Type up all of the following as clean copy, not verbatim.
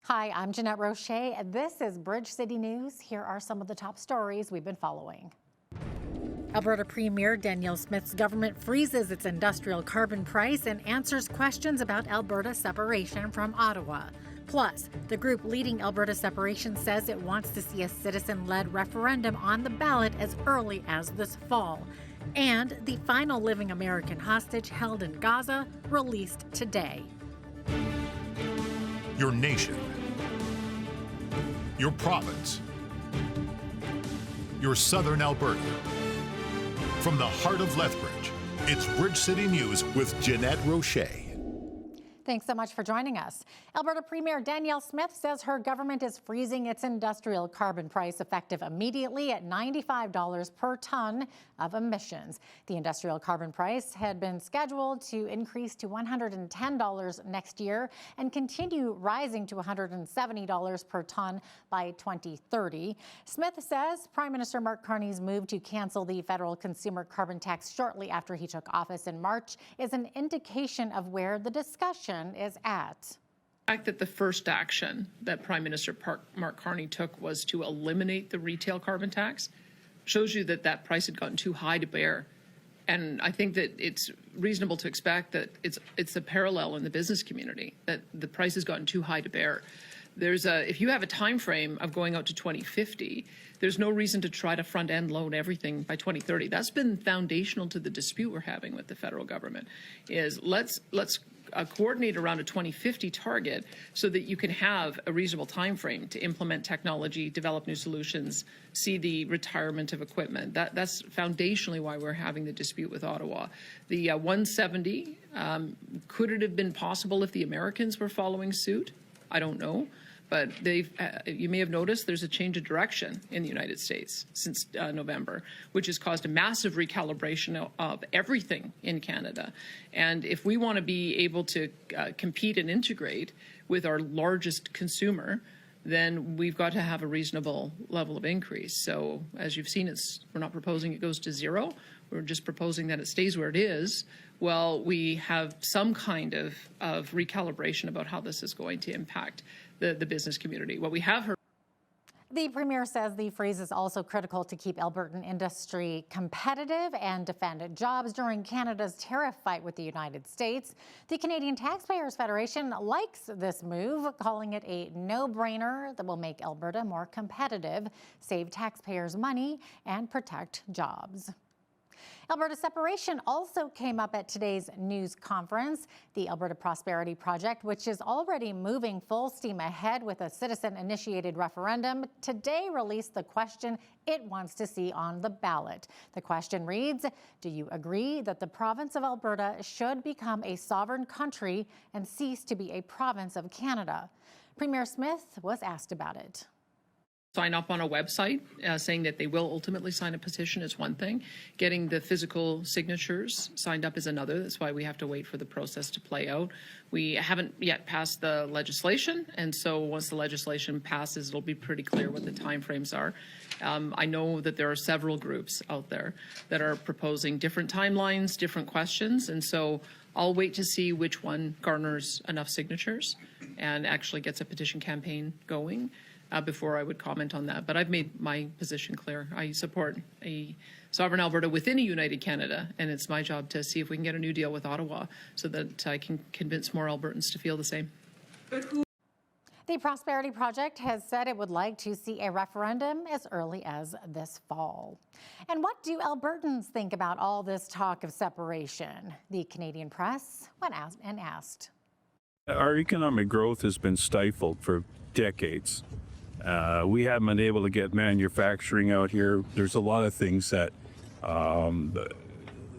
Hi, I'm Jeanette Roche. This is Bridge City News. Here are some of the top stories we've been following. Alberta Premier Danielle Smith's government freezes its industrial carbon price and answers questions about Alberta separation from Ottawa. Plus, the group leading Alberta separation says it wants to see a citizen-led referendum on the ballot as early as this fall. And the final living American hostage held in Gaza released today. Your nation, your province, your southern Alberta. From the heart of Lethbridge, it's Bridge City News with Jeanette Roche. Thanks so much for joining us. Alberta Premier Danielle Smith says her government is freezing its industrial carbon price effective immediately at $95 per ton of emissions. The industrial carbon price had been scheduled to increase to $110 next year and continue rising to $170 per ton by 2030. Smith says Prime Minister Mark Carney's move to cancel the federal consumer carbon tax shortly after he took office in March is an indication of where the discussion is at. The fact that the first action that Prime Minister Mark Carney took was to eliminate the retail carbon tax shows you that that price had gotten too high to bear. And I think that it's reasonable to expect that it's a parallel in the business community, that the price has gotten too high to bear. If you have a time frame of going out to 2050, there's no reason to try to front end load everything by 2030. That's been foundational to the dispute we're having with the federal government. Is let's coordinate around a 2050 target so that you can have a reasonable time frame to implement technology, develop new solutions, see the retirement of equipment. That's foundationally why we're having the dispute with Ottawa. The 170, could it have been possible if the Americans were following suit? I don't know. But you may have noticed there's a change of direction in the United States since November, which has caused a massive recalibration of everything in Canada. And if we want to be able to compete and integrate with our largest consumer, then we've got to have a reasonable level of increase. So as you've seen, we're not proposing it goes to zero. We're just proposing that it stays where it is. Well, we have some kind of recalibration about how this is going to impact the business community. What we have heard. The Premier says the freeze is also critical to keep Albertan industry competitive and defend jobs during Canada's tariff fight with the United States. The Canadian Taxpayers Federation likes this move, calling it a no-brainer that will make Alberta more competitive, save taxpayers money, and protect jobs. Alberta separation also came up at today's news conference. The Alberta Prosperity Project, which is already moving full steam ahead with a citizen-initiated referendum, today released the question it wants to see on the ballot. The question reads, do you agree that the province of Alberta should become a sovereign country and cease to be a province of Canada? Premier Smith was asked about it. Sign up on a website saying that they will ultimately sign a petition is one thing. Getting the physical signatures signed up is another. That's why we have to wait for the process to play out. We haven't yet passed the legislation, and so once the legislation passes, it'll be pretty clear what the timeframes are. I know that there are several groups out there that are proposing different timelines, different questions, and so I'll wait to see which one garners enough signatures and actually gets a petition campaign going. Before I would comment on that. But I've made my position clear. I support a sovereign Alberta within a united Canada, and it's my job to see if we can get a new deal with Ottawa so that I can convince more Albertans to feel the same. The Prosperity Project has said it would like to see a referendum as early as this fall. And what do Albertans think about all this talk of separation? The Canadian press went out and asked. Our economic growth has been stifled for decades. We haven't been able to get manufacturing out here. There's a lot of things that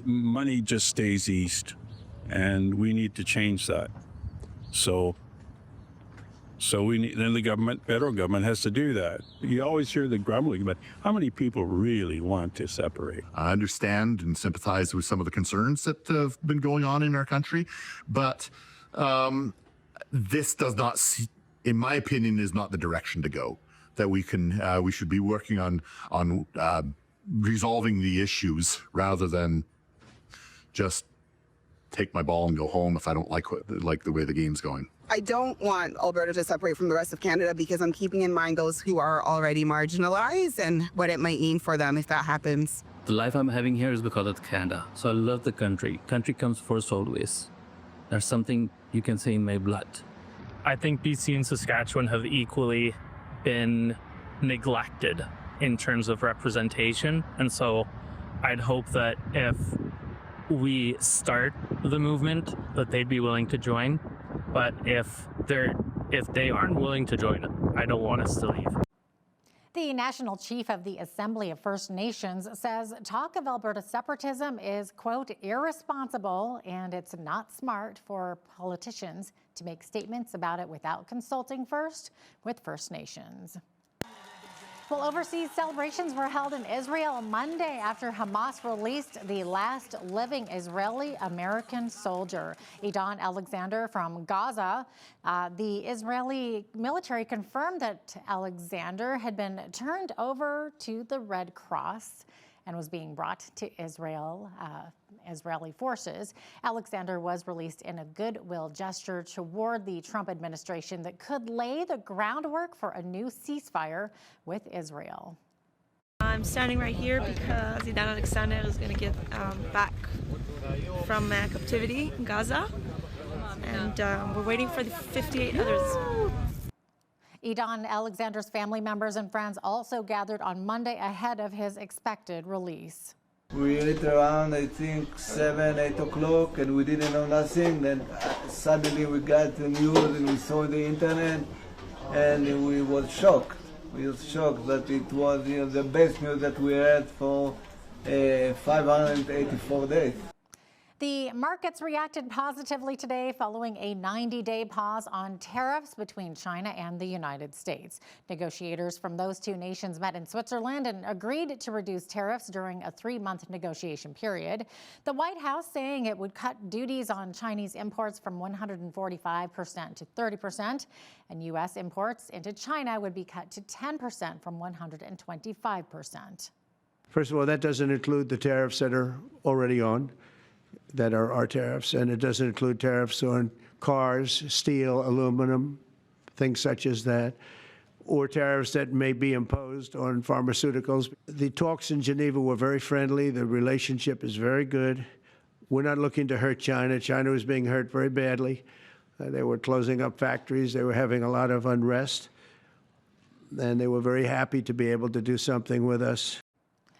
money just stays east, and we need to change that. So we need, then the government, federal government, has to do that. You always hear the grumbling, but how many people really want to separate? I understand and sympathize with some of the concerns that have been going on in our country, but this does not, in my opinion, is not the direction to go. That we should be working on resolving the issues rather than just take my ball and go home if I don't like the way the game's going. I don't want Alberta to separate from the rest of Canada because I'm keeping in mind those who are already marginalized and what it might mean for them if that happens. The life I'm having here is because of Canada. So I love the country. Country comes first always. There's something you can say in my blood. I think BC and Saskatchewan have equally been neglected in terms of representation. And so I'd hope that if we start the movement, that they'd be willing to join. But if they aren't willing to join, I don't want us to leave. The National Chief of the Assembly of First Nations says talk of Alberta separatism is, quote, irresponsible, and it's not smart for politicians to make statements about it without consulting first with First Nations. Well, overseas celebrations were held in Israel Monday after Hamas released the last living Israeli-American soldier, Idan Alexander from Gaza. The Israeli military confirmed that Alexander had been turned over to the Red Cross and was being brought to Israeli forces. Alexander was released in a goodwill gesture toward the Trump administration that could lay the groundwork for a new ceasefire with Israel. I'm standing right here because Idan Alexander is going to get back from captivity in Gaza, and we're waiting for the 58 others. Idan Alexander's family members and friends also gathered on Monday ahead of his expected release. We lit around, I think, 7, 8 o'clock, and we didn't know nothing. Then suddenly we got the news and we saw the internet, and we were shocked. We were shocked that it was the best news that we had for 584 days. The markets reacted positively today following a 90-day pause on tariffs between China and the United States. Negotiators from those two nations met in Switzerland and agreed to reduce tariffs during a 3-month negotiation period. The White House saying it would cut duties on Chinese imports from 145% to 30%, and U.S. imports into China would be cut to 10% from 125%. First of all, that doesn't include the tariffs that are already on, that are our tariffs, and it doesn't include tariffs on cars, steel, aluminum, things such as that, or tariffs that may be imposed on pharmaceuticals. The talks in Geneva were very friendly. The relationship is very good. We're not looking to hurt China. China was being hurt very badly. They were closing up factories. They were having a lot of unrest, and they were very happy to be able to do something with us.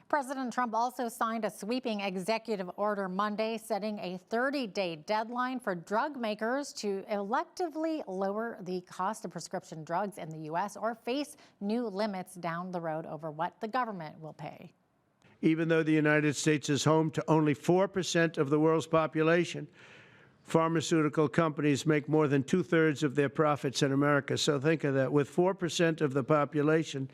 President Trump also signed a sweeping executive order Monday, setting a 30-day deadline for drug makers to electively lower the cost of prescription drugs in the U.S. or face new limits down the road over what the government will pay. Even though the United States is home to only 4% of the world's population, pharmaceutical companies make more than 2/3 of their profits in America. So think of that. With 4% of the population,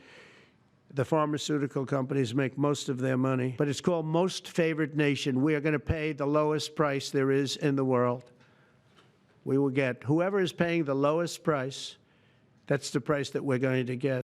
the pharmaceutical companies make most of their money. But it's called most favored nation. We are going to pay the lowest price there is in the world. We will get whoever is paying the lowest price, that's the price that we're going to get.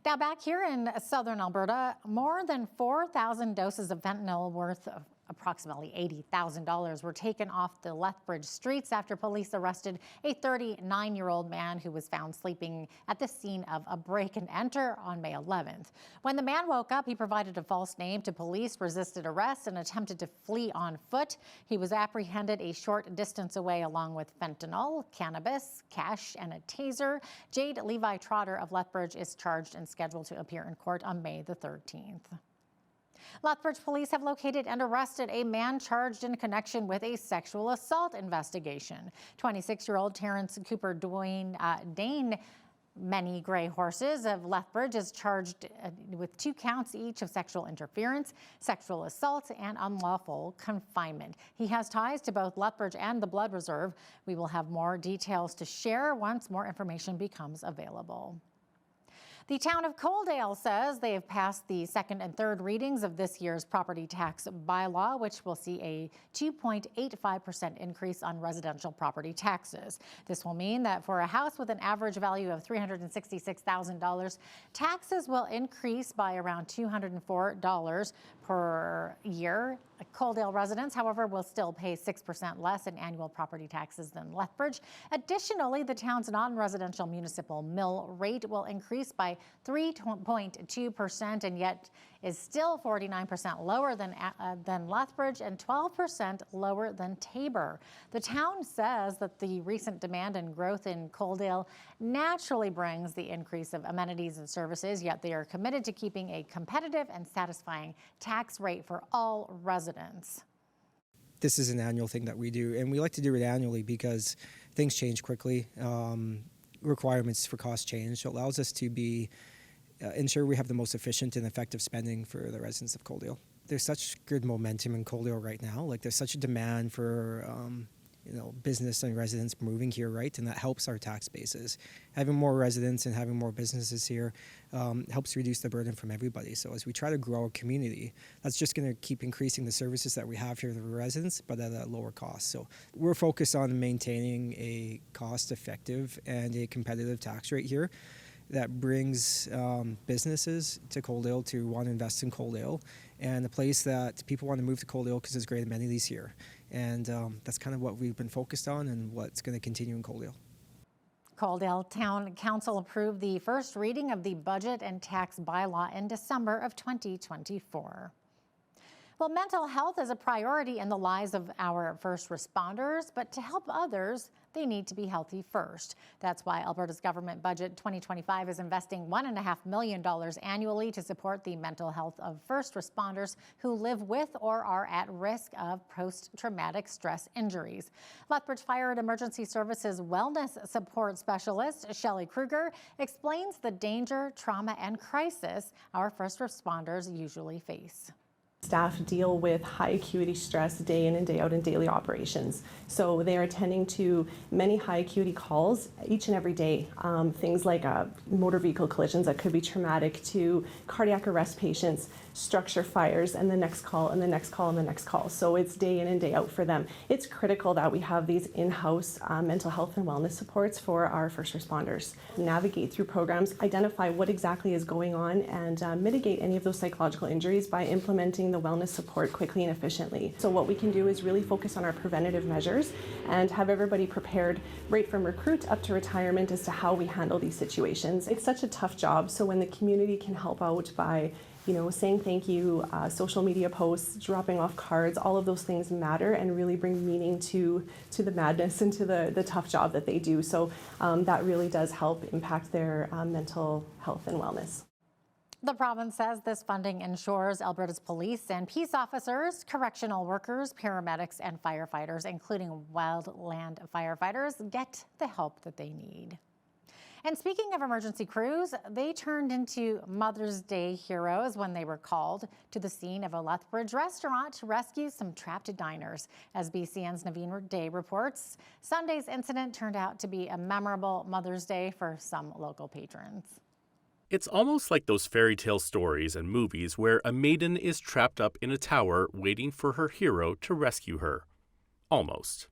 Now back here in southern Alberta, more than 4,000 doses of fentanyl worth of approximately $80,000 were taken off the Lethbridge streets after police arrested a 39-year-old man who was found sleeping at the scene of a break and enter on May 11th. When the man woke up, he provided a false name to police, resisted arrest, and attempted to flee on foot. He was apprehended a short distance away along with fentanyl, cannabis, cash, and a taser. Jade Levi Trotter of Lethbridge is charged and scheduled to appear in court on May the 13th. Lethbridge police have located and arrested a man charged in connection with a sexual assault investigation. 26-year-old Terrence Cooper Dane Many Gray Horses of Lethbridge is charged with 2 counts each of sexual interference, sexual assault, and unlawful confinement. He has ties to both Lethbridge and the Blood Reserve. We will have more details to share once more information becomes available. The town of Coaldale says they have passed the second and third readings of this year's property tax bylaw, which will see a 2.85% increase on residential property taxes. This will mean that for a house with an average value of $366,000, taxes will increase by around $204 per year. Coaldale residents, however, will still pay 6% less in annual property taxes than Lethbridge. Additionally, the town's non-residential municipal mill rate will increase by 3.2% and yet is still 49% lower than Lethbridge and 12% lower than Tabor. The town says that the recent demand and growth in Coaldale naturally brings the increase of amenities and services, yet they are committed to keeping a competitive and satisfying tax rate for all residents. This is an annual thing that we do, and we like to do it annually because things change quickly. Requirements for cost change, so it allows us to be ensure we have the most efficient and effective spending for the residents of Coaldale. There's such good momentum in Coaldale right now. Like, there's such a demand for business and residents moving here, right? And that helps our tax bases. Having more residents and having more businesses here helps reduce the burden from everybody. So as we try to grow a community, that's just going to keep increasing the services that we have here for the residents, but at a lower cost. So we're focused on maintaining a cost-effective and a competitive tax rate here that brings businesses to Coaldale to want to invest in Coaldale, and a place that people want to move to Coaldale because there's great amenities here. And that's kind of what we've been focused on and what's going to continue in Coaldale. Coaldale Town Council approved the first reading of the budget and tax bylaw in December of 2024. Well, mental health is a priority in the lives of our first responders, but to help others, they need to be healthy first. That's why Alberta's government budget 2025 is investing $1.5 million annually to support the mental health of first responders who live with or are at risk of post-traumatic stress injuries. Lethbridge Fire and Emergency Services Wellness Support Specialist Shelley Kruger explains the danger, trauma, and crisis our first responders usually face. Staff deal with high acuity stress day in and day out in daily operations. So they are attending to many high acuity calls each and every day. Things like motor vehicle collisions that could be traumatic, to cardiac arrest patients, structure fires, and the next call and the next call and the next call. So it's day in and day out for them. It's critical that we have these in-house mental health and wellness supports for our first responders. Navigate through programs, identify what exactly is going on, and mitigate any of those psychological injuries by implementing the wellness support quickly and efficiently. So what we can do is really focus on our preventative measures and have everybody prepared right from recruit up to retirement as to how we handle these situations. It's such a tough job, so when the community can help out by saying thank you, social media posts, dropping off cards, all of those things matter and really bring meaning to the madness and to the tough job that they do. So that really does help impact their mental health and wellness. The province says this funding ensures Alberta's police and peace officers, correctional workers, paramedics, and firefighters, including wildland firefighters, get the help that they need. And speaking of emergency crews, they turned into Mother's Day heroes when they were called to the scene of a Lethbridge restaurant to rescue some trapped diners. As BCN's Naveen Day reports, Sunday's incident turned out to be a memorable Mother's Day for some local patrons. It's almost like those fairy tale stories and movies where a maiden is trapped up in a tower waiting for her hero to rescue her. Almost.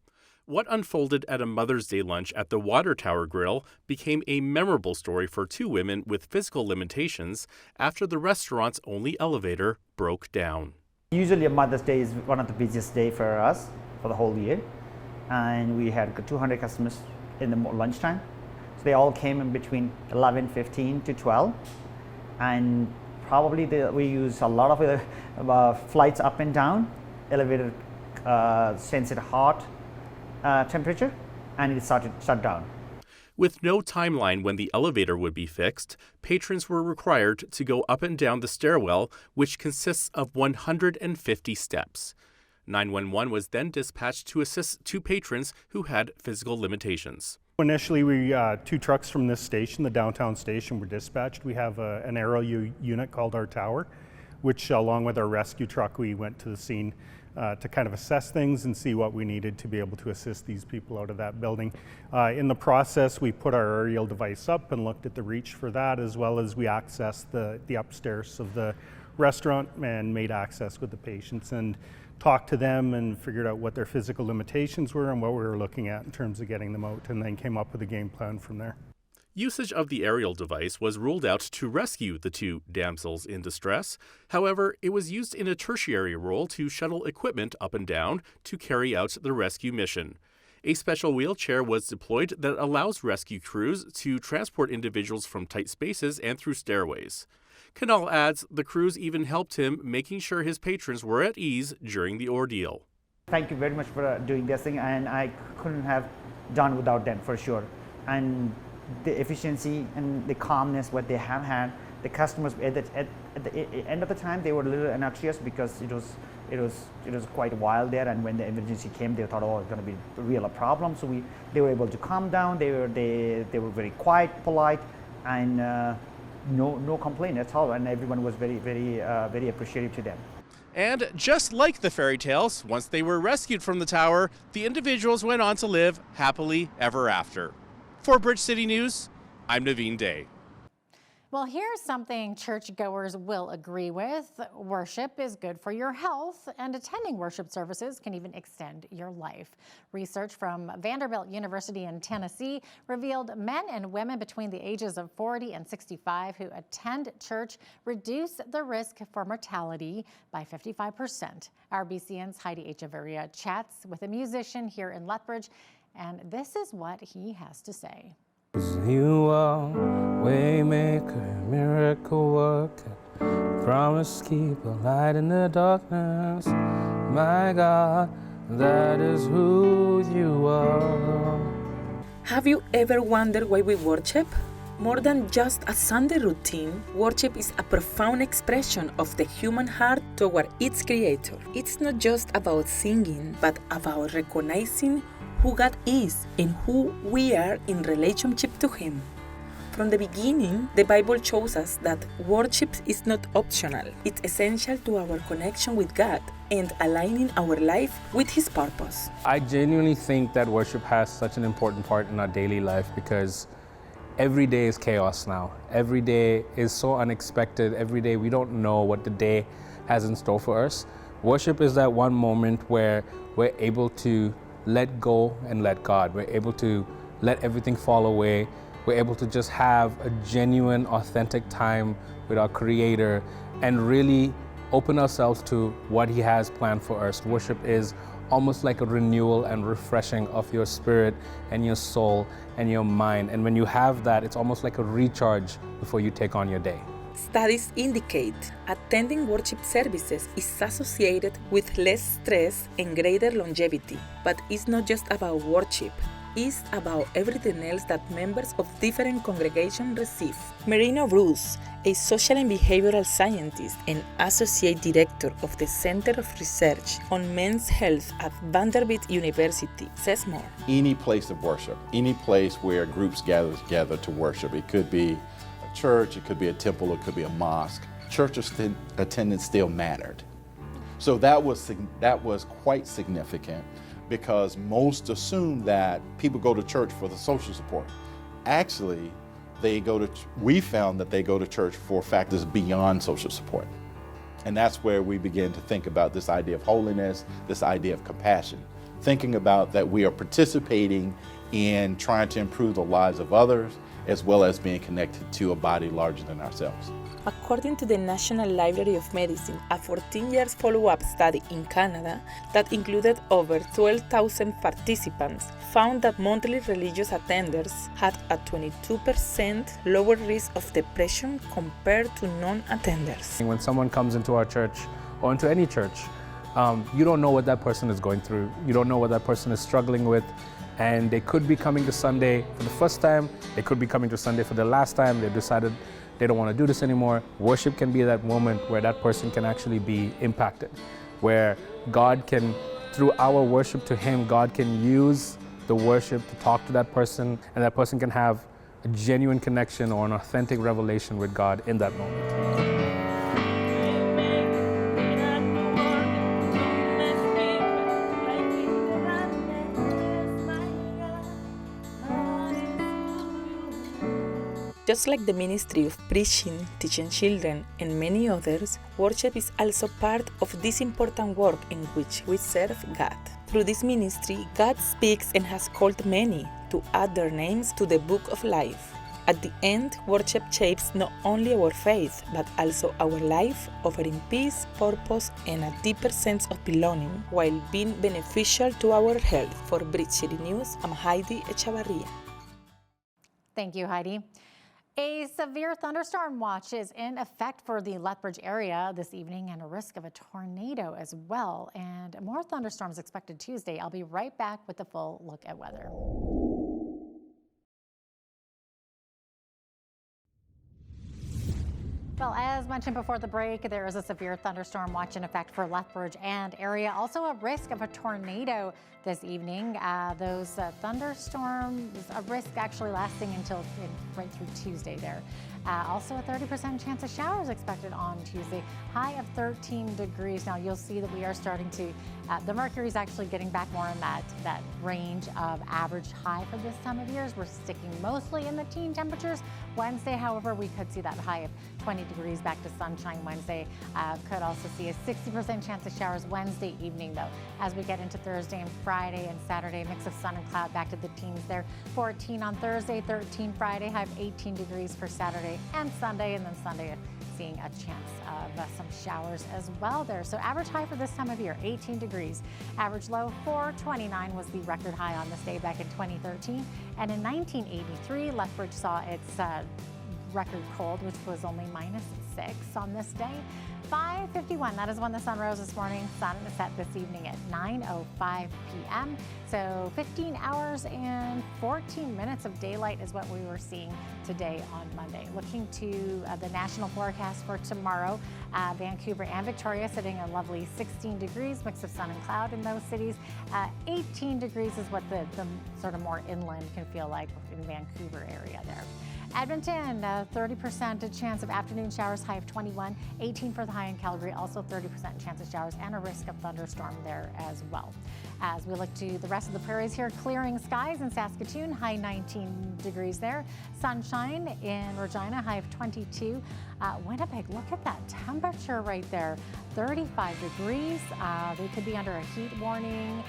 What unfolded at a Mother's Day lunch at the Water Tower Grill became a memorable story for two women with physical limitations after the restaurant's only elevator broke down. Usually a Mother's Day is one of the busiest days for us for the whole year, and we had 200 customers in the lunchtime. So they all came in between 11:15 to 12, and probably we use a lot of flights up and down. Elevator sends it hot temperature, and it started shut down. With no timeline when the elevator would be fixed, patrons were required to go up and down the stairwell, which consists of 150 steps. 911 was then dispatched to assist two patrons who had physical limitations. Initially, two trucks from this station, the downtown station, were dispatched. We have an aerial unit called our tower, which along with our rescue truck, we went to the scene to kind of assess things and see what we needed to be able to assist these people out of that building. In the process, we put our aerial device up and looked at the reach for that, as well as we accessed the upstairs of the restaurant and made access with the patients and talked to them and figured out what their physical limitations were and what we were looking at in terms of getting them out, and then came up with a game plan from there. Usage of the aerial device was ruled out to rescue the two damsels in distress. However, it was used in a tertiary role to shuttle equipment up and down to carry out the rescue mission. A special wheelchair was deployed that allows rescue crews to transport individuals from tight spaces and through stairways. Canal adds the crews even helped him, making sure his patrons were at ease during the ordeal. Thank you very much for doing this thing, and I couldn't have done without them for sure. And the efficiency and the calmness what they have had, the customers at the end of the time they were a little anxious because it was quite a while there, and when the emergency came they thought, oh, it's going to be a problem. So they were able to calm down. They were very quiet, polite, and no complaint at all, and everyone was very appreciative to them. And just like the fairy tales, once they were rescued from the tower, the individuals went on to live happily ever after. For Bridge City News, I'm Naveen Day. Well, here's something churchgoers will agree with. Worship is good for your health, and attending worship services can even extend your life. Research from Vanderbilt University in Tennessee revealed men and women between the ages of 40 and 65 who attend church reduce the risk for mortality by 55%. Our BCN's Heidi Echeverria chats with a musician here in Lethbridge, and this is what he has to say. You are waymaker, miracle worker, promise keeper, light in the darkness. My God, that is who you are. Have you ever wondered why we worship? More than just a Sunday routine, worship is a profound expression of the human heart toward its creator. It's not just about singing, but about recognizing who God is and who we are in relationship to Him. From the beginning, the Bible shows us that worship is not optional. It's essential to our connection with God and aligning our life with His purpose. I genuinely think that worship has such an important part in our daily life because every day is chaos now. Every day is so unexpected. Every day we don't know what the day has in store for us. Worship is that one moment where we're able to let go and let God. We're able to let everything fall away. We're able to just have a genuine, authentic time with our Creator and really open ourselves to what He has planned for us. Worship is almost like a renewal and refreshing of your spirit and your soul and your mind. And when you have that, it's almost like a recharge before you take on your day. Studies indicate attending worship services is associated with less stress and greater longevity. But it's not just about worship. It's about everything else that members of different congregations receive. Marina Bruce, a social and behavioral scientist and associate director of the Center of Research on Men's Health at Vanderbilt University, says more. Any place of worship, any place where groups gather together to worship, it could be a church, it could be a temple, it could be a mosque. Church attendance still mattered. So that was quite significant, because most assume that people go to church for the social support. Actually, we found that they go to church for factors beyond social support. And that's where we begin to think about this idea of holiness, this idea of compassion, thinking about that we are participating in trying to improve the lives of others, as well as being connected to a body larger than ourselves. According to the National Library of Medicine, a 14-year follow-up study in Canada that included over 12,000 participants found that monthly religious attenders had a 22% lower risk of depression compared to non-attenders. When someone comes into our church or into any church, you don't know what that person is going through. You don't know what that person is struggling with. And they could be coming to Sunday for the first time. They could be coming to Sunday for the last time. They've decided they don't want to do this anymore. Worship can be that moment where that person can actually be impacted, where God can, through our worship to Him, God can use the worship to talk to that person, and that person can have a genuine connection or an authentic revelation with God in that moment. Just like the ministry of preaching, teaching children, and many others, worship is also part of this important work in which we serve God. Through this ministry, God speaks and has called many to add their names to the book of life. At the end, worship shapes not only our faith, but also our life, offering peace, purpose, and a deeper sense of belonging, while being beneficial to our health. For Bridge City News, I'm Heidi Echavarria. Thank you, Heidi. A severe thunderstorm watch is in effect for the Lethbridge area this evening and a risk of a tornado as well. And more thunderstorms expected Tuesday. I'll be right back with a full look at weather. Well, as mentioned before the break, there is a severe thunderstorm watch in effect for Lethbridge and area. Also a risk of a tornado this evening. Those thunderstorms, a risk actually lasting until right through Tuesday there. Also a 30% chance of showers expected on Tuesday, high of 13 degrees. Now you'll see that we are starting to, the mercury is actually getting back more in that range of average high for this time of year. We're sticking mostly in the teen temperatures. Wednesday, however, we could see that high of 20 degrees back to sunshine Wednesday. Could also see a 60% chance of showers Wednesday evening though. As we get into Thursday and Friday and Saturday, mix of sun and cloud back to the teens there. 14 on Thursday, 13 Friday, high of 18 degrees for Saturday and Sunday, and then Sunday seeing a chance of some showers as well there. So average high for this time of year, 18 degrees. Average low, 429 was the record high on this day back in 2013. And in 1983, Lethbridge saw its record cold, which was only -6 on this day. 5:51, that is when the sun rose this morning. Sun set this evening at 9:05 p.m. So 15 hours and 14 minutes of daylight is what we were seeing today on Monday. Looking to the national forecast for tomorrow, Vancouver and Victoria sitting a lovely 16 degrees, mix of sun and cloud in those cities. 18 degrees is what the sort of more inland can feel like in Vancouver area there. Edmonton, 30% chance of afternoon showers, high of 21, 18 for the high in Calgary, also 30% chance of showers and a risk of thunderstorm there as well. As we look to the rest of the prairies here, clearing skies in Saskatoon, high 19 degrees there. Sunshine in Regina, high of 22. Winnipeg, look at that temperature right there, 35 degrees. They could be under a heat warning.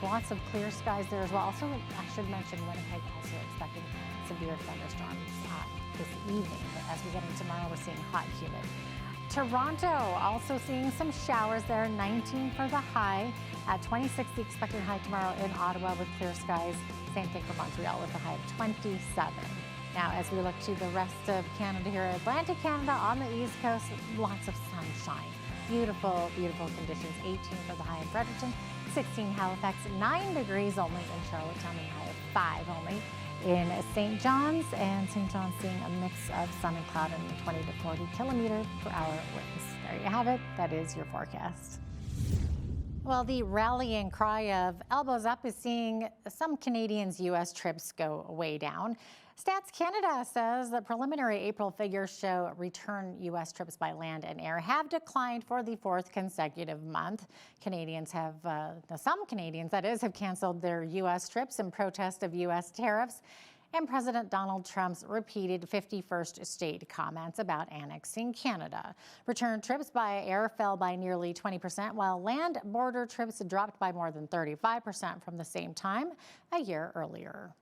Lots of clear skies there as well. Also, I should mention Winnipeg also expecting severe thunderstorms this evening. But as we get into tomorrow, we're seeing hot, humid. Toronto also seeing some showers there, 19 for the high. 26 the expected high tomorrow in Ottawa with clear skies. Same thing for Montreal with a high of 27. Now, as we look to the rest of Canada here, Atlantic Canada on the East Coast, lots of sunshine. Beautiful, beautiful conditions. 18 for the high in Fredericton, 16 Halifax, 9 degrees only in Charlottetown, and high of 5 only in St. John's, and St. John's seeing a mix of sun and cloud and 20 to 40 kilometer per hour winds. There you have it. That is your forecast. Well, the rallying cry of elbows up is seeing some Canadians' U.S. trips go way down. Stats Canada says the preliminary April figures show return U.S. trips by land and air have declined for the 4th consecutive month. Canadians have, some Canadians that is, have canceled their U.S. trips in protest of U.S. tariffs and President Donald Trump's repeated 51st state comments about annexing Canada. Return trips by air fell by nearly 20%, while land border trips dropped by more than 35% from the same time a year earlier.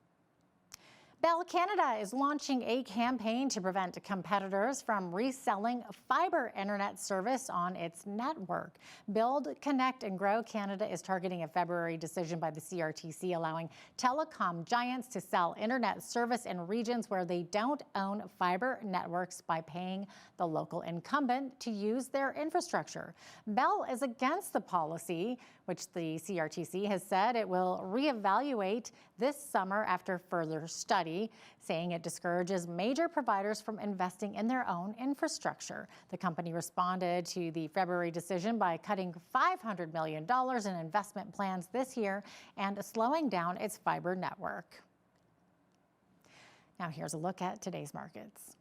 Bell Canada is launching a campaign to prevent competitors from reselling fiber internet service on its network. Build, Connect and Grow Canada is targeting a February decision by the CRTC allowing telecom giants to sell internet service in regions where they don't own fiber networks by paying the local incumbent to use their infrastructure. Bell is against the policy, which the CRTC has said it will reevaluate this summer after further study, saying it discourages major providers from investing in their own infrastructure. The company responded to the February decision by cutting $500 million in investment plans this year and slowing down its fiber network. Now here's a look at today's markets.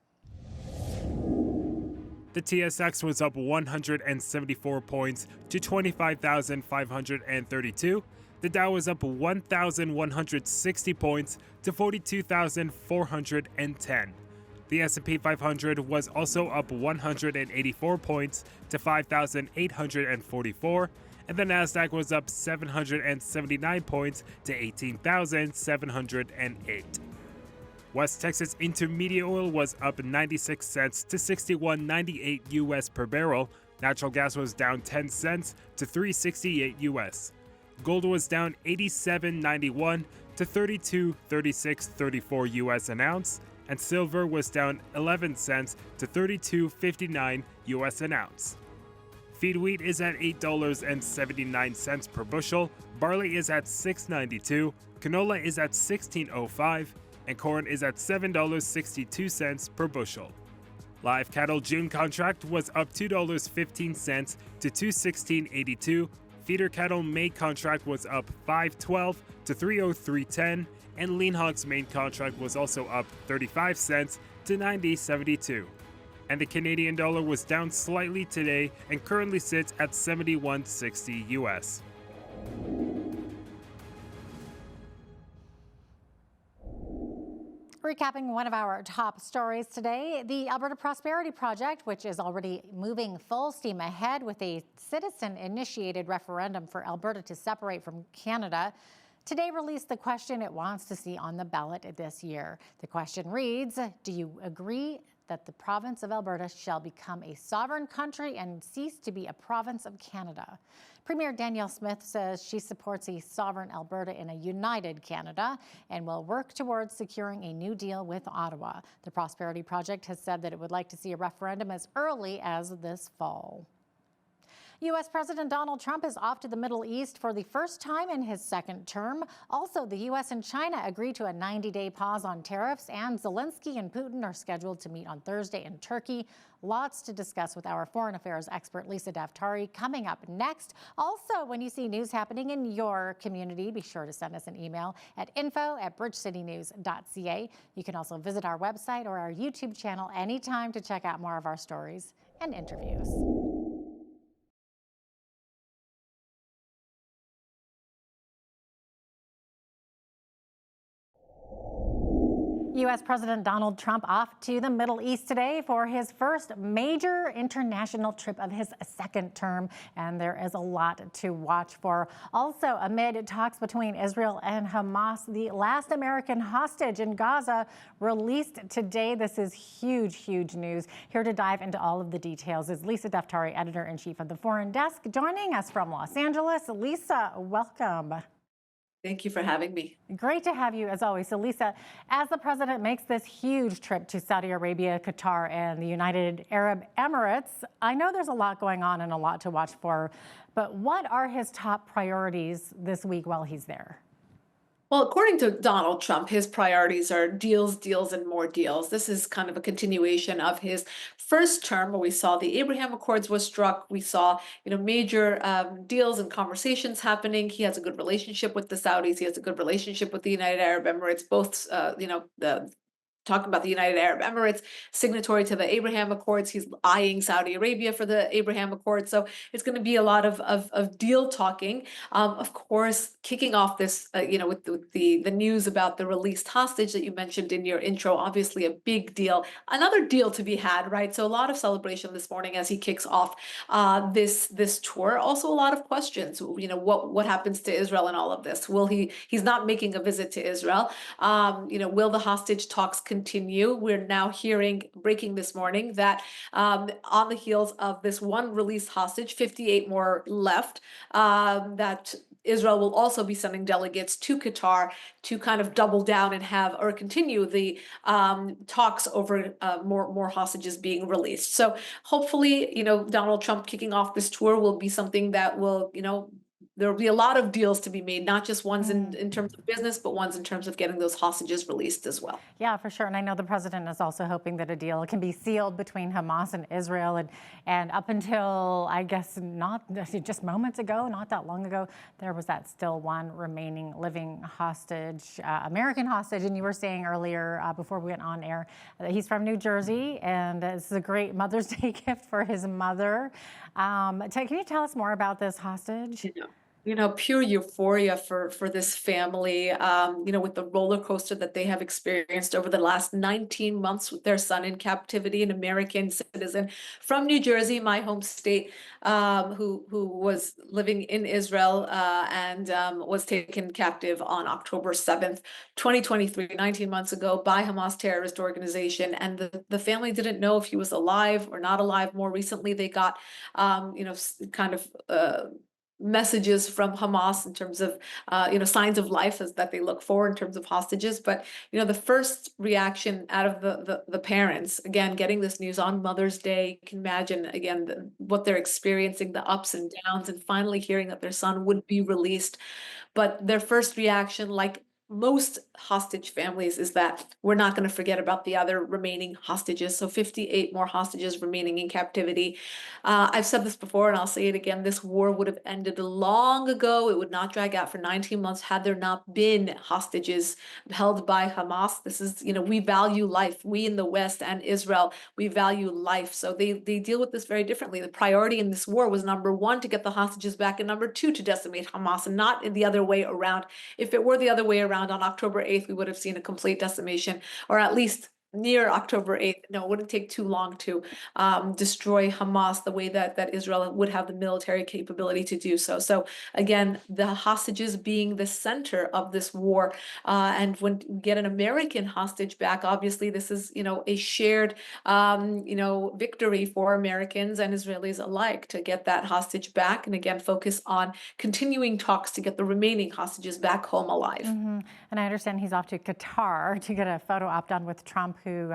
The TSX was up 174 points to 25,532. The Dow was up 1,160 points to 42,410. The S&P 500 was also up 184 points to 5,844, and the Nasdaq was up 779 points to 18,708. West Texas Intermediate oil was up 96 cents to 61.98 US per barrel. Natural gas was down 10 cents to 3.68 US. Gold was down 87.91 to 32.3634 US an ounce, and silver was down 11 cents to 32.59 US an ounce. Feed wheat is at $8.79 per bushel, barley is at $6.92, canola is at $16.05, and corn is at $7.62 per bushel. Live cattle June contract was up $2.15 to $216.82. Feeder cattle May contract was up $5.12 to $303.10, and lean hogs main contract was also up 35 cents to $90.72. And the Canadian dollar was down slightly today and currently sits at 71.60 US. Recapping one of our top stories today, the Alberta Prosperity Project, which is already moving full steam ahead with a citizen-initiated referendum for Alberta to separate from Canada, today released the question it wants to see on the ballot this year. The question reads, do you agree that the province of Alberta shall become a sovereign country and cease to be a province of Canada? Premier Danielle Smith says she supports a sovereign Alberta in a united Canada and will work towards securing a new deal with Ottawa. The Prosperity Project has said that it would like to see a referendum as early as this fall. U.S. President Donald Trump is off to the Middle East for the first time in his second term. Also, the U.S. and China agreed to a 90-day pause on tariffs, and Zelensky and Putin are scheduled to meet on Thursday in Turkey. Lots to discuss with our foreign affairs expert, Lisa Daftari, coming up next. Also, when you see news happening in your community, be sure to send us an email at info@bridgecitynews.ca. You can also visit our website or our YouTube channel anytime to check out more of our stories and interviews. U.S. President Donald Trump off to the Middle East today for his first major international trip of his second term, and there is a lot to watch for. Also, amid talks between Israel and Hamas, the last American hostage in Gaza released today. This is huge, huge news. Here to dive into all of the details is Lisa Daftari, editor-in-chief of the Foreign Desk, joining us from Los Angeles. Lisa, welcome. Thank you for having me. Great to have you as always. So Lisa, as the president makes this huge trip to Saudi Arabia, Qatar, and the United Arab Emirates, I know there's a lot going on and a lot to watch for, but what are his top priorities this week while he's there? Well, according to Donald Trump, his priorities are deals, deals, and more deals. This is kind of a continuation of his first term, where we saw the Abraham Accords was struck. We saw, major deals and conversations happening. He has a good relationship with the Saudis. He has a good relationship with the United Arab Emirates. Both, talking about the United Arab Emirates, signatory to the Abraham Accords. He's eyeing Saudi Arabia for the Abraham Accords. So it's going to be a lot of deal talking. Of course, kicking off this, with the news about the released hostage that you mentioned in your intro, obviously a big deal. Another deal to be had, right? So a lot of celebration this morning as he kicks off this tour. Also a lot of questions. What happens to Israel in all of this? He's not making a visit to Israel. Will the hostage talks continue? We're now breaking this morning that on the heels of this one released hostage, 58 more left, that Israel will also be sending delegates to Qatar to kind of double down and continue the talks over more hostages being released. So hopefully, Donald Trump kicking off this tour will be something that will, there will be a lot of deals to be made, not just ones in terms of business, but ones in terms of getting those hostages released as well. Yeah, for sure. And I know the president is also hoping that a deal can be sealed between Hamas and Israel. And up until, I guess, just moments ago, not that long ago, there was that still one remaining living hostage, American hostage. And you were saying earlier, before we went on air, that he's from New Jersey. And this is a great Mother's Day gift for his mother. Can you tell us more about this hostage? pure euphoria for this family, with the roller coaster that they have experienced over the last 19 months with their son in captivity, an American citizen from New Jersey, my home state, who was living in Israel and was taken captive on October 7th, 2023, 19 months ago by Hamas terrorist organization. And the family didn't know if he was alive or not alive. More recently, they got, messages from Hamas in terms of, signs of life as that they look for in terms of hostages. But, the first reaction out of the parents, again, getting this news on Mother's Day, you can imagine, again, what they're experiencing, the ups and downs, and finally hearing that their son would be released. But their first reaction, like most hostage families, is that we're not going to forget about the other remaining hostages. So 58 more hostages remaining in captivity. I've said this before and I'll say it again. This war would have ended long ago. It would not drag out for 19 months had there not been hostages held by Hamas. This is, we value life. We in the West and Israel, we value life. So they deal with this very differently. The priority in this war was, number one, to get the hostages back, and number two, to decimate Hamas, and not in the other way around. If it were the other way around, on October 8th, we would have seen a complete decimation, or at least near October 8th. No, it wouldn't take too long to destroy Hamas the way that Israel would have the military capability to do so. So again, the hostages being the center of this war. And when we get an American hostage back, obviously this is, a shared, victory for Americans and Israelis alike to get that hostage back. And again, focus on continuing talks to get the remaining hostages back home alive. And I understand he's off to Qatar to get a photo op done with Trump, who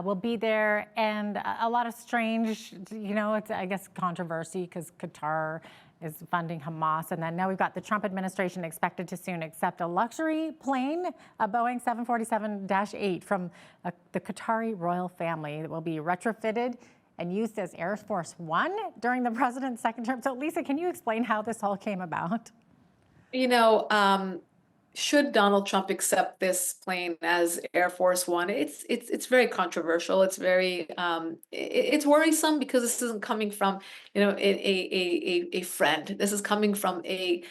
will be there. And a lot of strange, it's, I guess, controversy because Qatar is funding Hamas. And then now we've got the Trump administration expected to soon accept a luxury plane, a Boeing 747-8 from the Qatari royal family that will be retrofitted and used as Air Force One during the president's second term. So Lisa, can you explain how this all came about? Should Donald Trump accept this plane as Air Force One? It's very controversial. It's very it's worrisome because this isn't coming from a friend. This is coming from a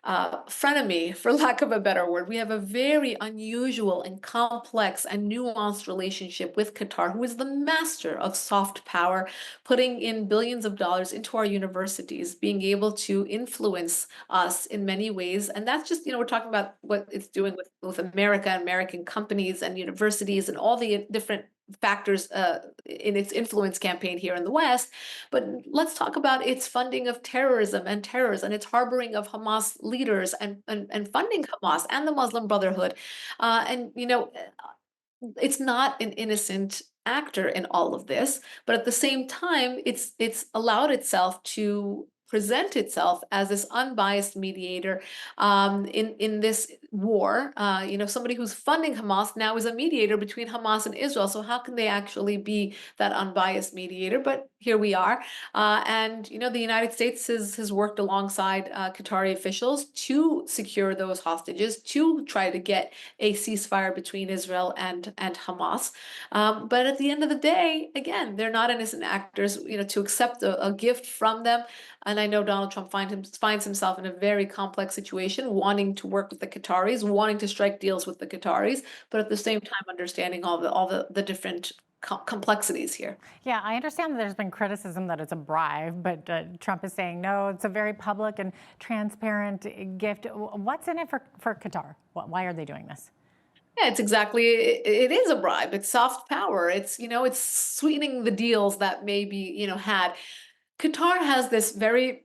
frenemy, for lack of a better word. We have a very unusual and complex and nuanced relationship with Qatar, who is the master of soft power, putting in billions of dollars into our universities, being able to influence us in many ways. And that's just, we're talking about what it's doing with America, American companies and universities and all the different factors in its influence campaign here in the West. But let's talk about its funding of terrorism and terrorists, and its harboring of Hamas leaders and funding Hamas and the Muslim Brotherhood. It's not an innocent actor in all of this, but at the same time, it's allowed itself to present itself as this unbiased mediator in this war. Somebody who's funding Hamas now is a mediator between Hamas and Israel. So how can they actually be that unbiased mediator? But here we are. The United States has worked alongside Qatari officials to secure those hostages, to try to get a ceasefire between Israel and Hamas. But at the end of the day, again, they're not innocent actors. To accept a gift from them. And I know Donald Trump finds himself in a very complex situation, wanting to work with the Qataris, wanting to strike deals with the Qataris, but at the same time understanding all the different complexities here. Yeah, I understand that there's been criticism that it's a bribe, but Trump is saying, no, it's a very public and transparent gift. What's in it for Qatar? Why are they doing this? Yeah, it is a bribe. It's soft power. It's, it's sweetening the deals that may be, had. Qatar has this very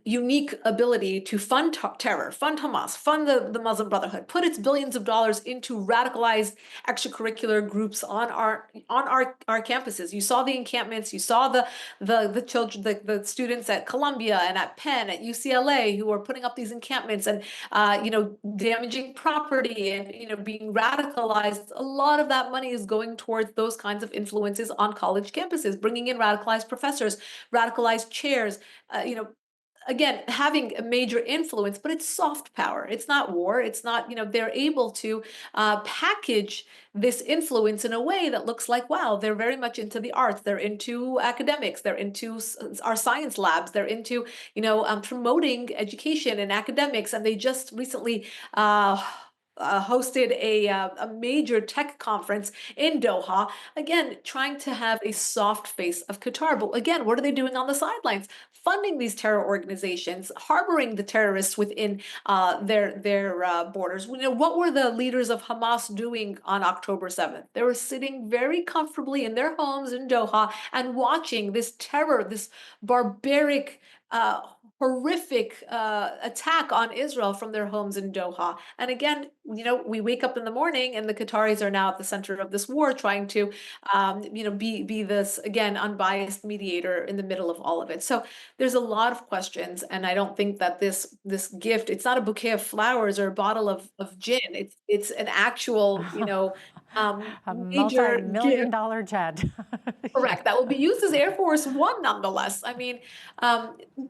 unique ability to fund terror, fund Hamas, fund the Muslim Brotherhood, put its billions of dollars into radicalized extracurricular groups on our campuses. You saw the encampments, you saw the children, the students at Columbia and at Penn, at UCLA, who are putting up these encampments and damaging property and being radicalized. A lot of that money is going towards those kinds of influences on college campuses, bringing in radicalized professors, radicalized chairs, again, having a major influence, but it's soft power. It's not war. It's not, they're able to package this influence in a way that looks like, wow, they're very much into the arts. They're into academics. They're into our science labs. They're into, promoting education and academics. And they just recently hosted a major tech conference in Doha, again, trying to have a soft face of Qatar. But again, what are they doing on the sidelines? Funding these terror organizations, harboring the terrorists within their borders. What were the leaders of Hamas doing on October 7th? They were sitting very comfortably in their homes in Doha and watching this terror, this barbaric horrific attack on Israel from their homes in Doha. And again, we wake up in the morning and the Qataris are now at the center of this war, trying to, be this, again, unbiased mediator in the middle of all of it. So there's a lot of questions. And I don't think that this gift, it's not a bouquet of flowers or a bottle of gin. It's an actual, a major multi-million-dollar jet. Correct. That will be used as Air Force One, nonetheless. I mean,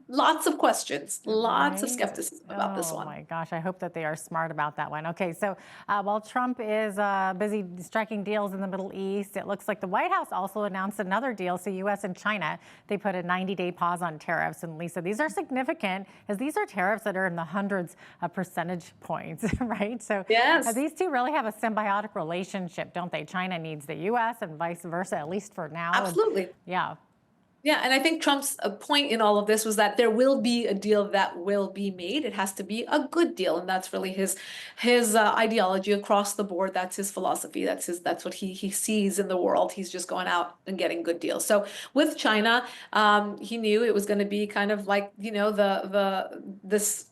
lots of questions, lots of skepticism about this one. Oh my gosh, I hope that they are smart about that one. Okay, so while Trump is busy striking deals in the Middle East, it looks like the White House also announced another deal. So U.S. and China, they put a 90-day pause on tariffs. And Lisa, these are significant, as these are tariffs that are in the hundreds of percentage points, right? So yes, these two really have a symbiotic relationship, don't they? China needs the U.S. and vice versa, at least for now. Absolutely. And, yeah. Yeah, and I think Trump's point in all of this was that there will be a deal that will be made. It has to be a good deal, and that's really his ideology across the board. That's his philosophy. That's what he sees in the world. He's just going out and getting good deals. So with China, he knew it was going to be kind of like this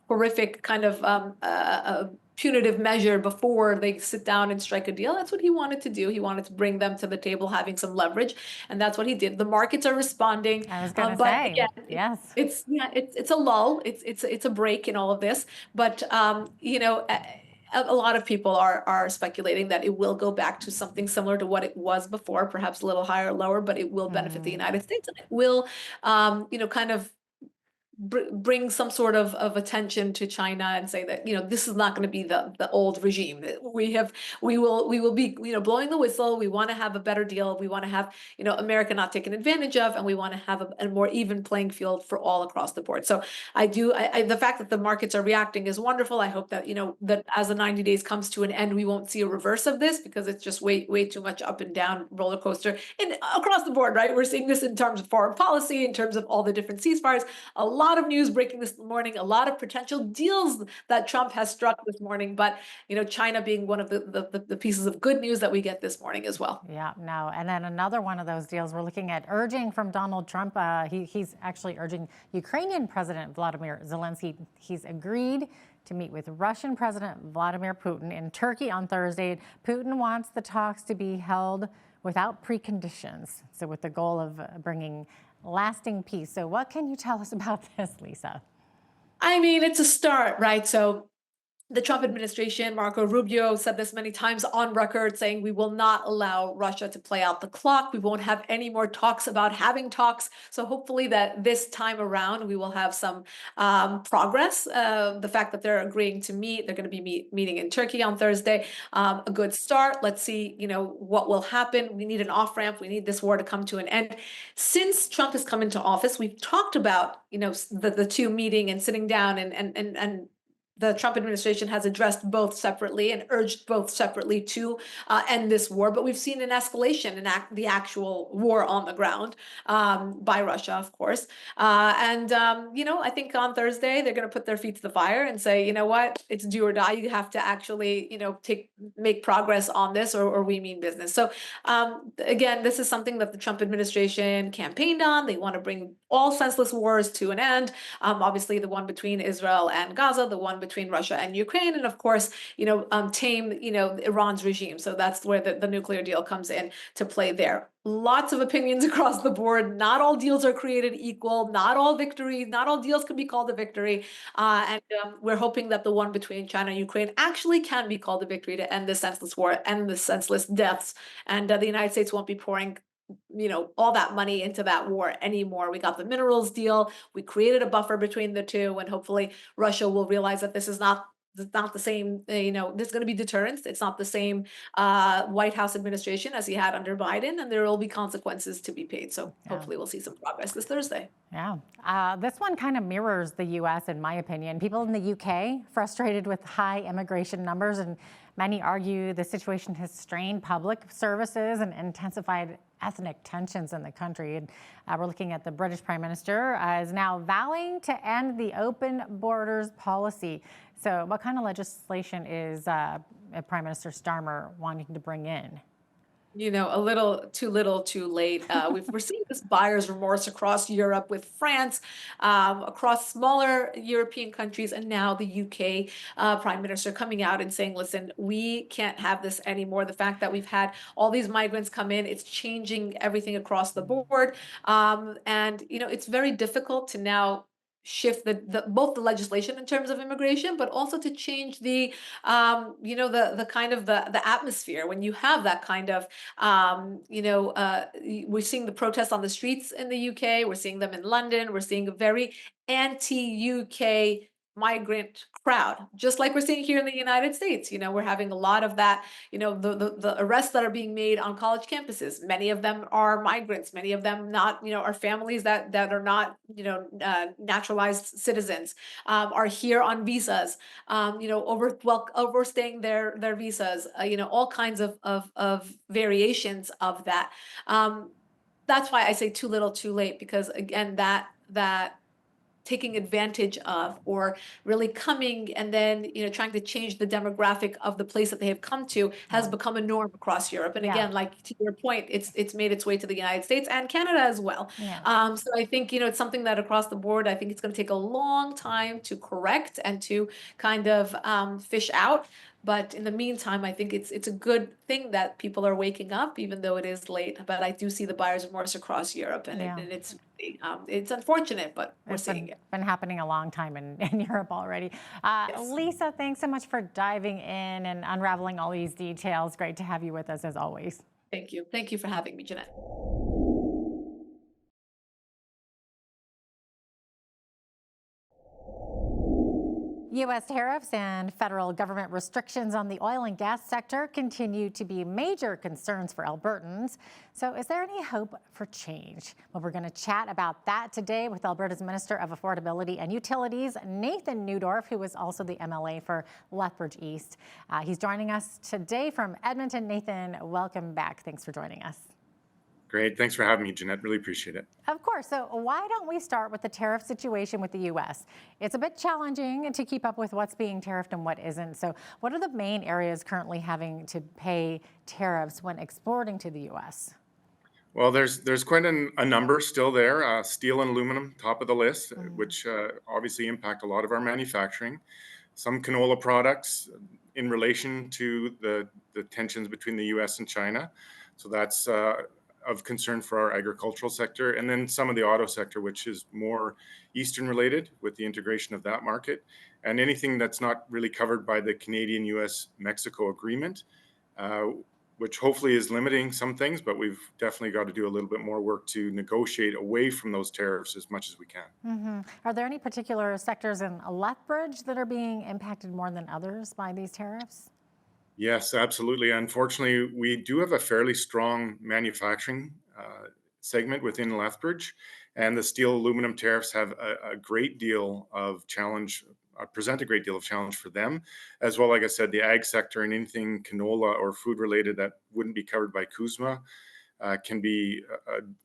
horrific kind of punitive measure before they sit down and strike a deal. That's what he wanted to do. He wanted to bring them to the table, having some leverage, and that's what he did. The markets are responding. I was going to say, again, yes, it's a lull. It's a break in all of this. But a lot of people are speculating that it will go back to something similar to what it was before, perhaps a little higher or lower, but it will benefit the United States, and it will, kind of bring some sort of attention to China and say that this is not going to be the old regime. We will be blowing the whistle. We want to have a better deal. We want to have America not taken advantage of, and we want to have a more even playing field for all across the board. So the fact that the markets are reacting is wonderful. I hope that that as the 90 days comes to an end, we won't see a reverse of this, because it's just way too much up and down roller coaster and across the board, right? We're seeing this in terms of foreign policy, in terms of all the different ceasefires. A lot of news breaking this morning, a lot of potential deals that Trump has struck this morning, but China being one of the pieces of good news that we get this morning as well. Yeah, no, and then another one of those deals we're looking at urging from Donald Trump. He's actually urging Ukrainian President Vladimir Zelensky. He's agreed to meet with Russian President Vladimir Putin in Turkey on Thursday. Putin wants the talks to be held without preconditions, so with the goal of bringing lasting peace. So what can you tell us about this, Lisa? I mean, it's a start, right? So the Trump administration, Marco Rubio, said this many times on record, saying we will not allow Russia to play out the clock. We won't have any more talks about having talks. So hopefully that this time around, we will have some progress. The fact that they're agreeing to meet, they're going to be meeting in Turkey on Thursday. A good start. Let's see, what will happen. We need an off-ramp. We need this war to come to an end. Since Trump has come into office, we've talked about, the two meeting and sitting down and the Trump administration has addressed both separately and urged both separately to end this war. But we've seen an escalation in the actual war on the ground by Russia, of course. I think on Thursday, they're going to put their feet to the fire and say, you know what, it's do or die. You have to actually, make progress on this or we mean business. So again, this is something that the Trump administration campaigned on. They want to bring all senseless wars to an end. Obviously, the one between Israel and Gaza, the one between Russia and Ukraine, and of course, tame, Iran's regime. So that's where the nuclear deal comes in to play there. Lots of opinions across the board. Not all deals are created equal. Not all victories, not all deals can be called a victory. And we're hoping that the one between China and Ukraine actually can be called a victory to end the senseless war, end the senseless deaths. And the United States won't be pouring all that money into that war anymore. We got the minerals deal. We created a buffer between the two, and hopefully Russia will realize that this is not the same, there's going to be deterrence. It's not the same White House administration as he had under Biden, and there will be consequences to be paid. So hopefully we'll see some progress this Thursday. Yeah. This one kind of mirrors the U.S. in my opinion. People in the U.K. frustrated with high immigration numbers, and many argue the situation has strained public services and intensified ethnic tensions in the country. And we're looking at the British Prime Minister is now vowing to end the open borders policy. So what kind of legislation is Prime Minister Starmer wanting to bring in? A little too late. We're seeing this buyer's remorse across Europe with France, across smaller European countries, and now the UK Prime Minister coming out and saying, listen, we can't have this anymore. The fact that we've had all these migrants come in, it's changing everything across the board. And it's very difficult to now shift both the legislation in terms of immigration, but also to change the the kind of the atmosphere when you have that kind of we're seeing the protests on the streets in the UK, we're seeing them in London, we're seeing a very anti-UK migrant crowd, just like we're seeing here in the United States. We're having a lot of that, the arrests that are being made on college campuses. Many of them are migrants, many of them not, are families that are not, naturalized citizens, are here on visas, overstaying their visas, all kinds of variations of that. That's why I say too little, too late, because again, that taking advantage of, or really coming and then trying to change the demographic of the place that they have come to has become a norm across Europe. And again, like to your point, it's made its way to the United States and Canada as well. So I think it's something that across the board, I think it's going to take a long time to correct and to kind of fish out. But in the meantime, I think it's a good thing that people are waking up, even though it is late. But I do see the buyer's remorse across Europe, and it's unfortunate, but we're seeing it. It's been happening a long time in Europe already. Lisa, thanks so much for diving in and unraveling all these details. Great to have you with us as always. Thank you. Thank you for having me, Jeanette. U.S. tariffs and federal government restrictions on the oil and gas sector continue to be major concerns for Albertans. So is there any hope for change? Well, we're going to chat about that today with Alberta's Minister of Affordability and Utilities, Nathan Newdorf, who is also the MLA for Lethbridge East. He's joining us today from Edmonton. Nathan, welcome back. Thanks for joining us. Great. Thanks for having me, Jeanette. Really appreciate it. Of course. So why don't we start with the tariff situation with the U.S.? It's a bit challenging to keep up with what's being tariffed and what isn't. So what are the main areas currently having to pay tariffs when exporting to the U.S.? Well, there's quite a number still there. Steel and aluminum, top of the list, which obviously impact a lot of our manufacturing. Some canola products in relation to the tensions between the U.S. and China. So that's of concern for our agricultural sector, and then some of the auto sector, which is more Eastern related with the integration of that market, and anything that's not really covered by the Canadian, US, Mexico agreement, which hopefully is limiting some things, but we've definitely got to do a little bit more work to negotiate away from those tariffs as much as we can. Are there any particular sectors in Lethbridge that are being impacted more than others by these tariffs? Yes, absolutely. Unfortunately, we do have a fairly strong manufacturing segment within Lethbridge, and the steel aluminum tariffs have a great deal of challenge, present a great deal of challenge for them, as well. Like I said, the ag sector and anything canola or food related that wouldn't be covered by CUSMA can be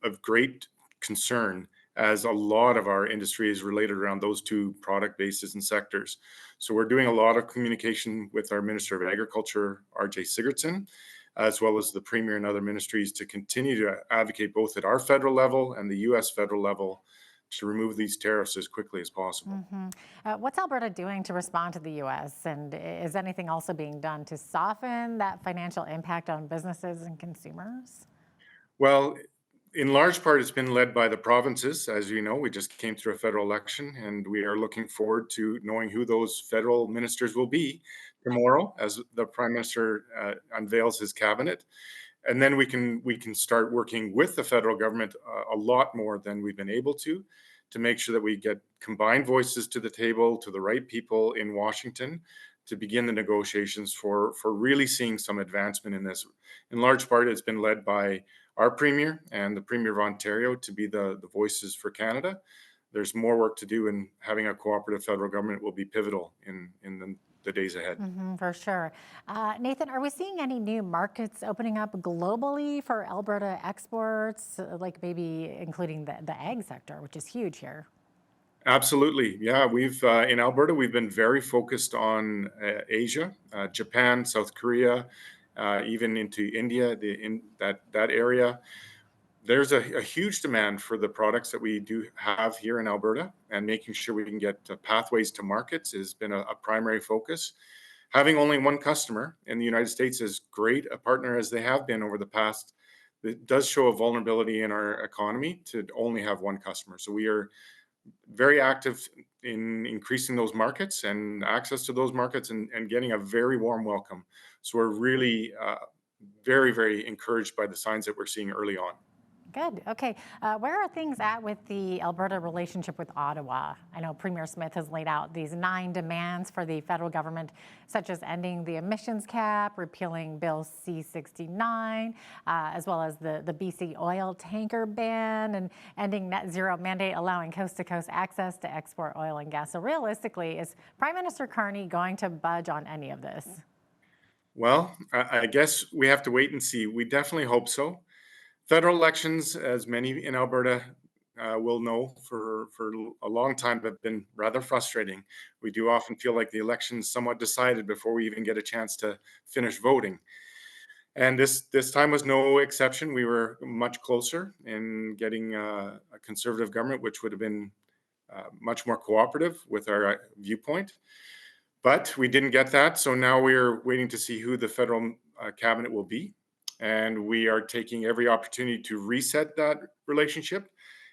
of great concern, as a lot of our industry is related around those two product bases and sectors. So we're doing a lot of communication with our Minister of Agriculture, RJ Sigurdsson, as well as the Premier and other ministries, to continue to advocate both at our federal level and the US federal level to remove these tariffs as quickly as possible. What's Alberta doing to respond to the US? And is anything also being done to soften that financial impact on businesses and consumers? Well, in large part, it's been led by the provinces. As you know, we just came through a federal election, and we are looking forward to knowing who those federal ministers will be tomorrow as the Prime Minister unveils his cabinet. And then we can start working with the federal government a lot more than we've been able to make sure that we get combined voices to the table, to the right people in Washington, to begin the negotiations for really seeing some advancement in this. In large part, it's been led by our Premier and the Premier of Ontario to be the voices for Canada. There's more work to do, and having a cooperative federal government will be pivotal in the days ahead. For sure. Nathan, are we seeing any new markets opening up globally for Alberta exports, like maybe including the ag sector, which is huge here? Absolutely. Yeah, we've in Alberta, we've been very focused on Asia, Japan, South Korea, even into India, in that area. There's a huge demand for the products that we do have here in Alberta, and making sure we can get pathways to markets has been a primary focus. Having only one customer in the United States, as great a partner as they have been over the past, it does show a vulnerability in our economy to only have one customer. So we are very active in increasing those markets and access to those markets, and getting a very warm welcome. So we're really very, very encouraged by the signs that we're seeing early on. Good. Okay. Where are things at with the Alberta relationship with Ottawa? I know Premier Smith has laid out these 9 demands for the federal government, such as ending the emissions cap, repealing Bill C-69, as well as the BC oil tanker ban, and ending net zero mandate, allowing coast-to-coast access to export oil and gas. So realistically, is Prime Minister Carney going to budge on any of this? Well, I guess we have to wait and see. We definitely hope so. Federal elections, as many in Alberta will know, for a long time have been rather frustrating. We do often feel like the election's somewhat decided before we even get a chance to finish voting. And this time was no exception. We were much closer in getting a Conservative government, which would have been much more cooperative with our viewpoint. But we didn't get that. So now we're waiting to see who the federal cabinet will be. And we are taking every opportunity to reset that relationship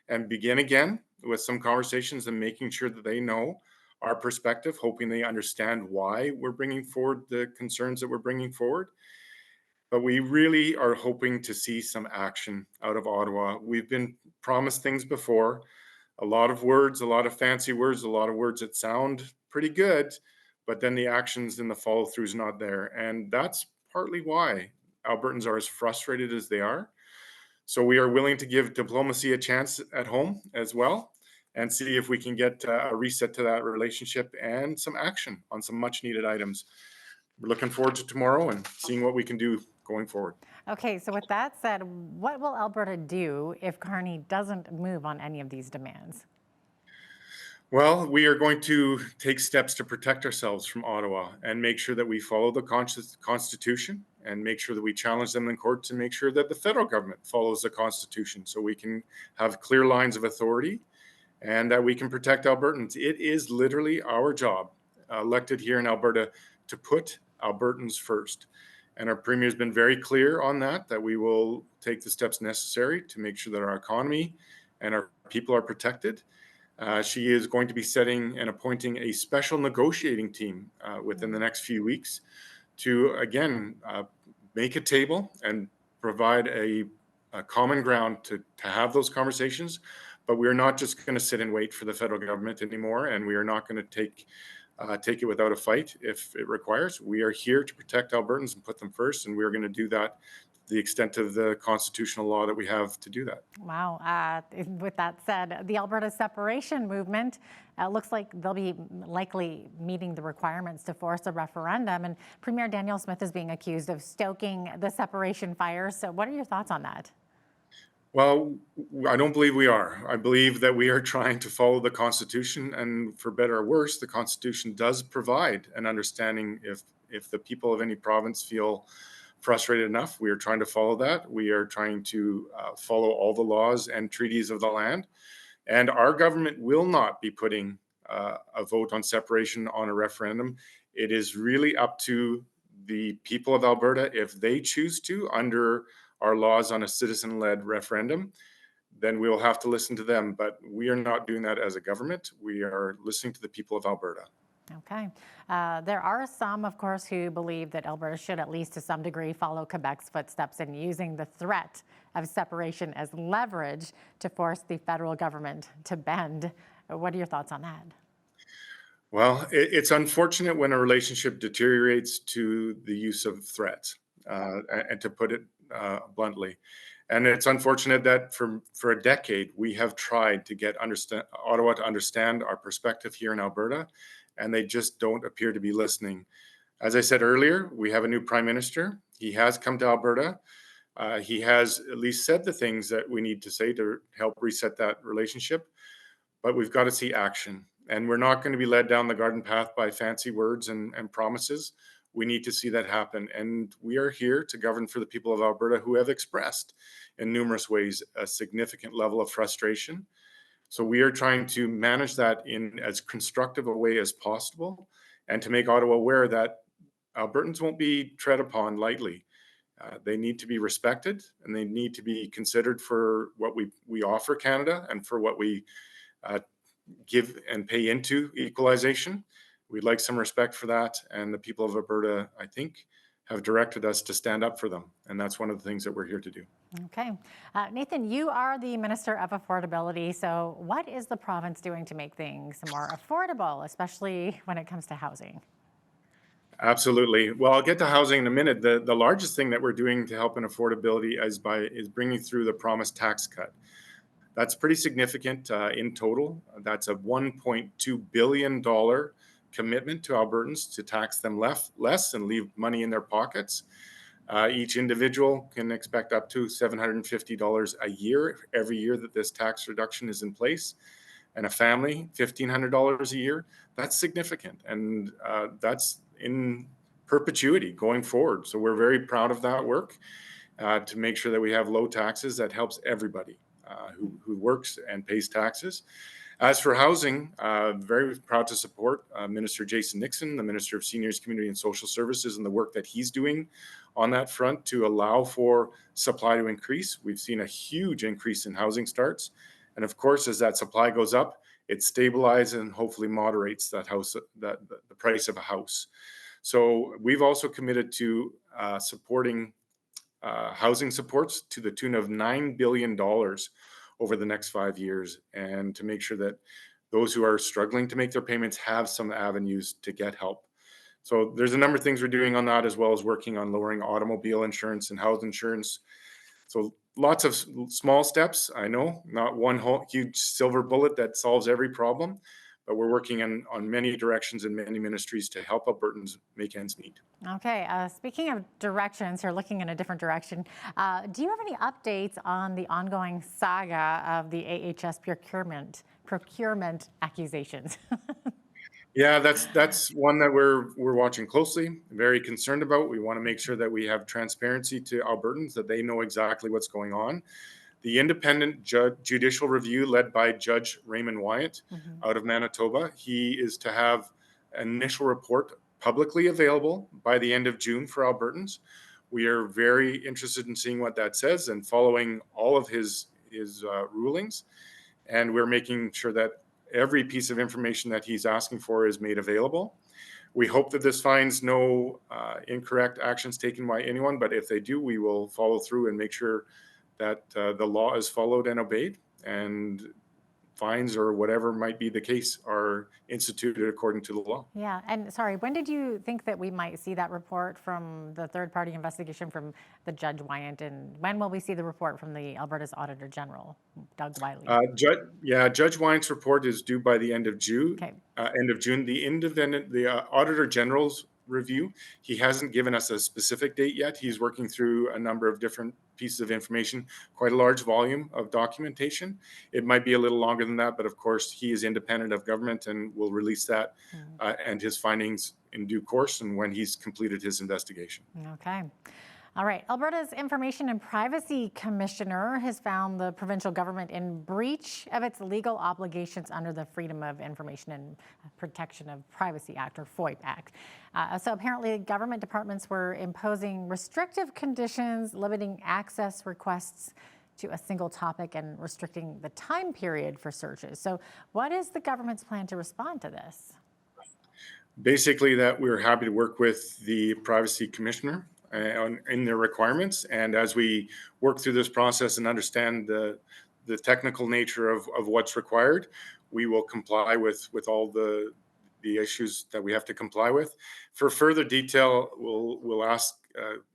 and begin again with some conversations, and making sure that they know our perspective, hoping they understand why we're bringing forward the concerns that we're bringing forward. But we really are hoping to see some action out of Ottawa. We've been promised things before, a lot of words, a lot of fancy words, a lot of words that sound pretty good, but then the actions and the follow through is not there. And that's partly why Albertans are as frustrated as they are. So we are willing to give diplomacy a chance at home as well, and see if we can get a reset to that relationship and some action on some much needed items. We're looking forward to tomorrow and seeing what we can do going forward. Okay, so with that said, what will Alberta do if Carney doesn't move on any of these demands? Well, we are going to take steps to protect ourselves from Ottawa and make sure that we follow the Constitution, and make sure that we challenge them in court to make sure that the federal government follows the Constitution, so we can have clear lines of authority and that we can protect Albertans. It is literally our job, elected here in Alberta, to put Albertans first. And our Premier has been very clear on that we will take the steps necessary to make sure that our economy and our people are protected. She is going to be setting and appointing a special negotiating team within the next few weeks to, again, make a table and provide a common ground to have those conversations. But we're not just going to sit and wait for the federal government anymore, and we are not going to take it without a fight if it requires. We are here to protect Albertans and put them first, and we're going to do that to the extent of the constitutional law that we have to do that. Wow. With that said, the Alberta separation movement looks like they'll be likely meeting the requirements to force a referendum. And Premier Danielle Smith is being accused of stoking the separation fires. So what are your thoughts on that? Well, I don't believe we are. I believe that we are trying to follow the Constitution, and for better or worse, the Constitution does provide an understanding if the people of any province feel frustrated enough. We are trying to follow that. We are trying to follow all the laws and treaties of the land. And our government will not be putting a vote on separation on a referendum. It is really up to the people of Alberta. If they choose to, under our laws on a citizen-led referendum, then we will have to listen to them. But we are not doing that as a government. We are listening to the people of Alberta. Okay. There are some, of course, who believe that Alberta should, at least to some degree, follow Quebec's footsteps in using the threat of separation as leverage to force the federal government to bend. What are your thoughts on that? Well, it's unfortunate when a relationship deteriorates to the use of threats, and to put it bluntly. And it's unfortunate that for a decade we have tried to get Ottawa to understand our perspective here in Alberta, and they just don't appear to be listening. As I said earlier, we have a new prime minister. He has come to Alberta. He has at least said the things that we need to say to help reset that relationship, but we've got to see action. And we're not going to be led down the garden path by fancy words and promises. We need to see that happen. And we are here to govern for the people of Alberta who have expressed in numerous ways a significant level of frustration. So we are trying to manage that in as constructive a way as possible, and to make Ottawa aware that Albertans won't be tread upon lightly. They need to be respected, and they need to be considered for what we offer Canada and for what we give and pay into equalization. We'd like some respect for that, and the people of Alberta, I think, have directed us to stand up for them, and that's one of the things that we're here to do. Okay. Nathan, you are the Minister of Affordability, so what is the province doing to make things more affordable, especially when it comes to housing? Absolutely. Well, I'll get to housing in a minute. The largest thing that we're doing to help in affordability is bringing through the promised tax cut. That's pretty significant in total. That's a $1.2 billion commitment to Albertans to tax them less and leave money in their pockets. Each individual can expect up to $750 a year every year that this tax reduction is in place. And a family, $1,500 a year. That's significant. And that's in perpetuity going forward. So we're very proud of that work to make sure that we have low taxes that helps everybody who works and pays taxes. As for housing, very proud to support Minister Jason Nixon, the Minister of Seniors, Community and Social Services, and the work that he's doing on that front to allow for supply to increase. We've seen a huge increase in housing starts. And of course, as that supply goes up, it stabilizes and hopefully moderates the price of a house. So we've also committed to supporting housing supports to the tune of $9 billion over the next 5 years, and to make sure that those who are struggling to make their payments have some avenues to get help. So there's a number of things we're doing on that, as well as working on lowering automobile insurance and house insurance. So lots of small steps. I know, not one huge silver bullet that solves every problem, but we're working on many directions and many ministries to help Albertans make ends meet. Okay, speaking of directions, or looking in a different direction, do you have any updates on the ongoing saga of the AHS procurement accusations? Yeah, that's one that we're watching closely, very concerned about. We want to make sure that we have transparency to Albertans, that they know exactly what's going on. The independent judicial review led by Judge Raymond Wyatt out of Manitoba, he is to have an initial report publicly available by the end of June for Albertans. We are very interested in seeing what that says and following all of his rulings. And we're making sure that every piece of information that he's asking for is made available. We hope that this finds no incorrect actions taken by anyone, but if they do, we will follow through and make sure that the law is followed and obeyed, and fines or whatever might be the case are instituted according to the law. Yeah, and sorry, when did you think that we might see that report from the third-party investigation from the Judge Wyatt, and when will we see the report from the Alberta's Auditor General, Doug Wiley? Judge Wyatt's report is due by the end of June. Okay. The Auditor General's review, he hasn't given us a specific date yet. He's working through a number of different pieces of information, quite a large volume of documentation. It might be a little longer than that, but of course he is independent of government and will release that and his findings in due course and when he's completed his investigation. Okay. All right. Alberta's Information and Privacy Commissioner has found the provincial government in breach of its legal obligations under the Freedom of Information and Protection of Privacy Act, or FOIP Act. So apparently government departments were imposing restrictive conditions, limiting access requests to a single topic and restricting the time period for searches. So what is the government's plan to respond to this? Basically, that we're happy to work with the privacy commissioner in their requirements. And as we work through this process and understand the technical nature of what's required, we will comply with all the issues that we have to comply with. For further detail, we'll ask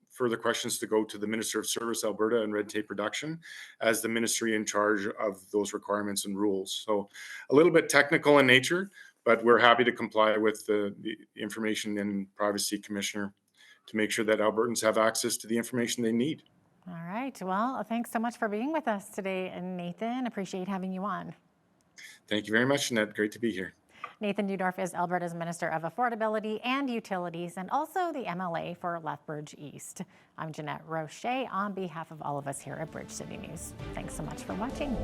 further questions to go to the Minister of Service Alberta and Red Tape Reduction as the ministry in charge of those requirements and rules. So a little bit technical in nature, but we're happy to comply with the Information and Privacy Commissioner to make sure that Albertans have access to the information they need. All right. Well, thanks so much for being with us today, Nathan. Appreciate having you on. Thank you very much, Jeanette. Great to be here. Nathan Dudorf is Alberta's Minister of Affordability and Utilities and also the MLA for Lethbridge East. I'm Jeanette Roche on behalf of all of us here at Bridge City News. Thanks so much for watching.